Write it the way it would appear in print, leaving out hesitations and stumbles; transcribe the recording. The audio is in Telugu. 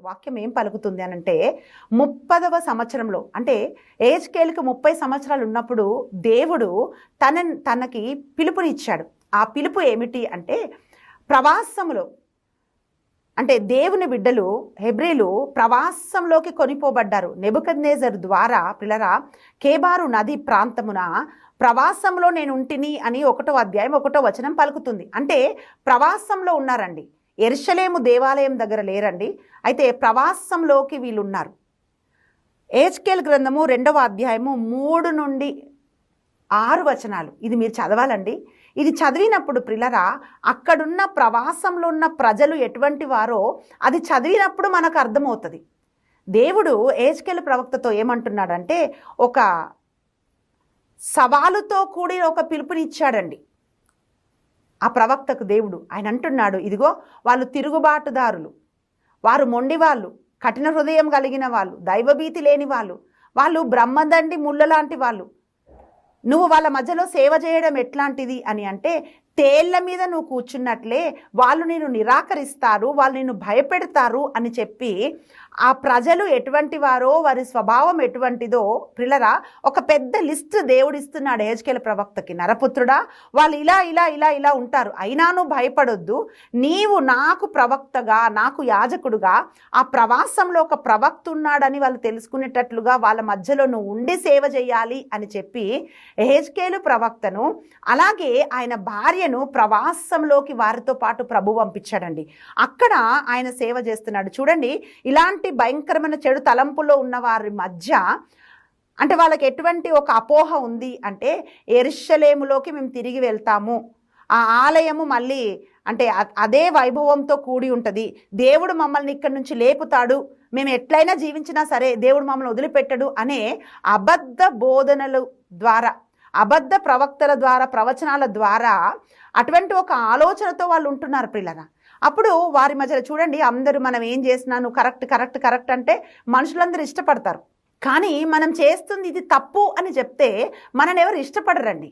వాక్యం ఏం పలుకుతుంది అని అంటే 30వ సంవత్సరంలో అంటే ఏజ్కేల్కి 30 సంవత్సరాలు ఉన్నప్పుడు దేవుడు తనకి పిలుపునిచ్చాడు. ఆ పిలుపు ఏమిటి అంటే ప్రవాసములో అంటే దేవుని బిడ్డలు హెబ్రీలు ప్రవాసంలోకి కొనిపోబడ్డారు. నెబుకద్నెజరు ద్వారా పిల్లరా కేబారు నది ప్రాంతమున ప్రవాసంలో నేను ఉంటిని అని 1వ అధ్యాయం 1వ వచనం పలుకుతుంది. అంటే ప్రవాసంలో ఉన్నారండి. యెరూషలేము దేవాలయం దగ్గర లేరండి. అయితే ప్రవాసంలోకి వీళ్ళు ఉన్నారు. ఏజ్కేల్ గ్రంథము 2వ అధ్యాయము 3 నుండి 6 వచనాలు ఇది మీరు చదవాలండి. ఇది చదివినప్పుడు ప్రిలరా అక్కడున్న ప్రవాసంలో ఉన్న ప్రజలు ఎటువంటి వారో అది చదివినప్పుడు మనకు అర్థమవుతుంది. దేవుడు ఏజ్కేల్ ప్రవక్తతో ఏమంటున్నాడంటే ఒక సవాలుతో కూడిన ఒక పిలుపునిచ్చాడండి ఆ ప్రవక్తకు. దేవుడు ఆయన అంటున్నాడు, ఇదిగో వాళ్ళు తిరుగుబాటుదారులు, వారు మొండి వాళ్ళు, కఠిన హృదయం కలిగిన వాళ్ళు, దైవభీతి లేని వాళ్ళు, వాళ్ళు బ్రహ్మదండి ముళ్ళ లాంటి వాళ్ళు. నువ్వు వాళ్ళ మధ్యలో సేవ చేయడం ఎట్లాంటిది అని అంటే తేళ్ల మీద నువ్వు కూర్చున్నట్లే వాళ్ళు నిన్ను నిరాకరిస్తారు, వాళ్ళు నిన్ను భయపెడతారు అని చెప్పి ఆ ప్రజలు ఎటువంటి వారో వారి స్వభావం ఎటువంటిదో పిల్లరా ఒక పెద్ద లిస్ట్ దేవుడిస్తున్నాడు ఏజ్కేల్ ప్రవక్తకి. నరపుత్రుడా, వాళ్ళు ఇలా ఇలా ఇలా ఇలా ఉంటారు, అయినా నువ్వు భయపడొద్దు. నీవు నాకు ప్రవక్తగా నాకు యాజకుడుగా ఆ ప్రవాసంలో ఒక ప్రవక్త ఉన్నాడని వాళ్ళు తెలుసుకునేటట్లుగా వాళ్ళ మధ్యలో నువ్వు ఉండి సేవ చేయాలి అని చెప్పి ఏజ్కేలు ప్రవక్తను అలాగే ఆయన భార్యను ప్రవాసంలోకి వారితో పాటు ప్రభు పంపించాడండి. అక్కడ ఆయన సేవ చేస్తున్నాడు. చూడండి, ఇలాంటి భయంకరమైన చెడు తలంపులో ఉన్న వారి మధ్య అంటే వాళ్ళకి ఎటువంటి ఒక అపోహ ఉంది అంటే యెరూషలేములోకి మేము తిరిగి వెళ్తాము, ఆ ఆలయము మళ్ళీ అంటే అదే వైభవంతో కూడి ఉంటుంది, దేవుడు మమ్మల్ని ఇక్కడి నుంచి లేపుతాడు, మేము ఎట్లయినా జీవించినా సరే దేవుడు మమ్మల్ని వదిలిపెట్టడు అనే అబద్ధ బోధనల ద్వారా అబద్ధ ప్రవక్తల ద్వారా ప్రవచనాల ద్వారా అటువంటి ఒక ఆలోచనతో వాళ్ళు ఉంటున్నారు పిల్లరా. అప్పుడు వారి మధ్యలో చూడండి అందరూ మనం ఏం చేసినా నువ్వు కరెక్ట్ కరెక్ట్ కరెక్ట్ అంటే మనుషులందరూ ఇష్టపడతారు. కానీ మనం చేస్తుంది ఇది తప్పు అని చెప్తే మనని ఎవరు ఇష్టపడరండి.